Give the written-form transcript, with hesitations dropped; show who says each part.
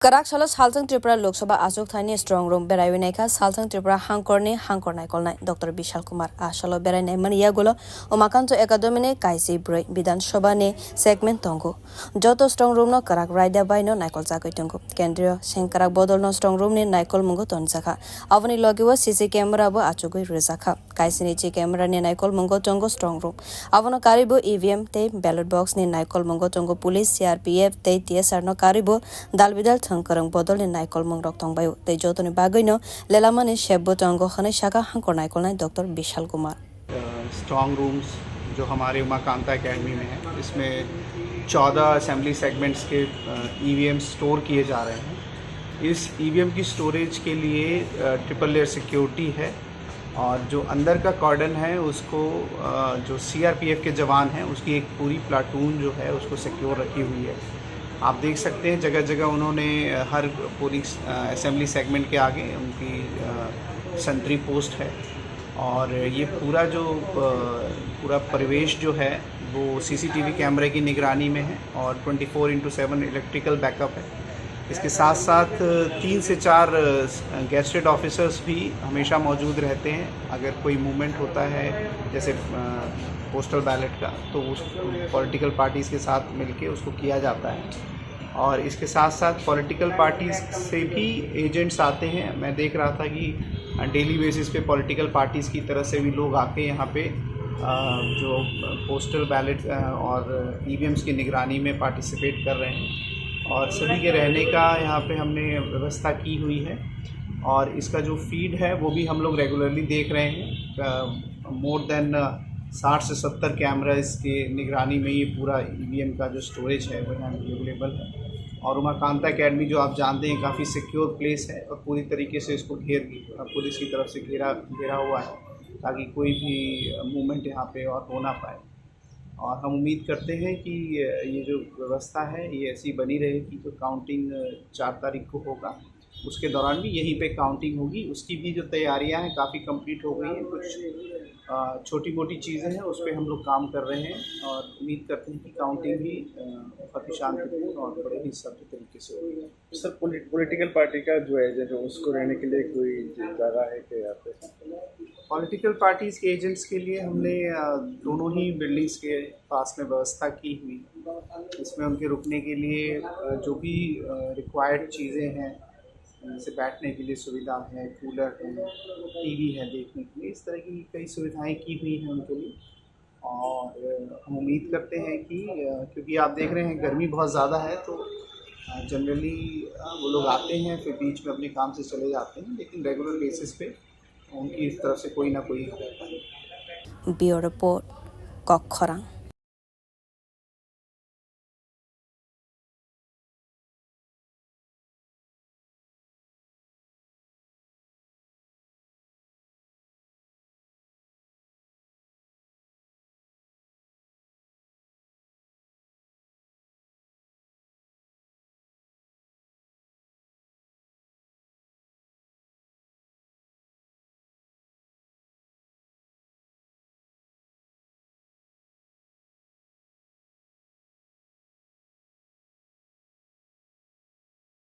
Speaker 1: Karak Shala Saltang Tripura Lok Sabha Asok Thani Strong Room Berayuneka Saltang Tripura Hangkorni Hangkornai Kolnai Dr. Bishal Kumar Ashalo Beranai Mania Golo Omakanto Academy Kaisi Bray Bidan Shobane Segment Tongo Joto Strong Room no Karak Raida by no Nikol Zako Tongo Kendrio Shenkarak Bodol no Strong Room ni Nikol Mungo Tonzaka Avani Logiwa CC camera bo Achugui Rizaka Kaisinichi camera ni Nikol Mungo Tongo Strong Room Avano Karibo EVM te ballot box ni Nikol Mungo Tongo Police CRPF te TSR no Karibo Dalbidal Karang bodol ni Naikol Mongrok Tongbayu, the Jotoni Bagino, Lelaman is Shebo Tongo Hane Shaka Hankor Naikol Dr. Bishal Kumar.
Speaker 2: Strong rooms जो हमारे उमाकांता academy में है, इसमें 14 assembly segments के EVM store किए जा रहे हैं। इस ईवीएम की स्टोरेज के लिए ट्रिपल लेयर सिक्योरिटी है और जो अंदर का कॉर्डन है उसको जो सीआरपीएफ के जवान हैं उसकी एक पूरी प्लाटून जो है उसको सिक्योर रखी हुई है। आप देख सकते हैं जगह जगह उन्होंने हर पूरी असेंबली सेगमेंट के आगे उनकी सेंट्री पोस्ट है और ये पूरा परिवेश जो है वो सीसीटीवी कैमरे की निगरानी में है और 24/7 इलेक्ट्रिकल बैकअप है। इसके साथ साथ 3 से 4 गेस्टेड ऑफिसर्स भी हमेशा मौजूद रहते हैं। अगर कोई मूवमेंट होता है जैसे पोस्टल बैलेट का तो उस पॉलिटिकल पार्टीज़ के साथ मिलके उसको किया जाता है और इसके साथ साथ पॉलिटिकल पार्टीज़ से भी एजेंट्स आते हैं। मैं देख रहा था कि डेली बेसिस पे पॉलिटिकल पार्टीज़ की तरफ से भी लोग आके यहाँ पे जो पोस्टल बैलेट और ईवीएम्स की निगरानी में पार्टिसिपेट कर रहे हैं और सभी के रहने का यहाँ पे हमने व्यवस्था की हुई है और इसका जो फीड है वो भी हम लोग रेगुलरली देख रहे हैं। मोर देन 60 से 70 कैमरास के निगरानी में ये पूरा ईवीएम का जो स्टोरेज है वो यहाँ अवेलेबल है और उमाकांता एकेडमी जो आप जानते हैं काफ़ी सिक्योर प्लेस है और पूरी तरीके से इसको पुलिस की तरफ से घेरा हुआ है ताकि कोई भी मूवमेंट यहाँ पे और हो ना पाए। और हम उम्मीद करते हैं कि ये जो व्यवस्था है ये ऐसी बनी रहेगी। जो काउंटिंग 4 तारीख को होगा उसके दौरान भी यहीं पे काउंटिंग होगी। उसकी भी जो तैयारियां हैं काफ़ी कंप्लीट हो गई हैं। कुछ छोटी मोटी चीज़ें हैं उस पर हम लोग काम कर रहे हैं और उम्मीद करते हैं कि काउंटिंग भी काफ़ी शांतिपूर्ण और बड़े ही सभ्य तरीके से होगी।
Speaker 3: सर पॉलिटिकल पार्टी का जो एजेंट है उसको रहने के लिए कोई जगह है क्या यहाँ पे?
Speaker 2: पॉलिटिकल पार्टीज़ के एजेंट्स के लिए हमने दोनों ही बिल्डिंग्स के पास में व्यवस्था की हुई है। इसमें उनके रुकने के लिए जो भी रिक्वायर्ड चीज़ें हैं जैसे बैठने के लिए सुविधा है, कूलर है, टीवी है देखने के लिए, इस तरह की कई सुविधाएं की हुई हैं उनके लिए। और हम उम्मीद करते हैं कि क्योंकि आप देख रहे हैं गर्मी बहुत ज़्यादा है तो जनरली वो लोग आते हैं फिर बीच में अपने काम से चले जाते हैं, लेकिन रेगुलर बेसिस पे उनकी इस तरफ से कोई ना कोई
Speaker 1: ब्यूरो रिपोर्ट कॉकखोरांग।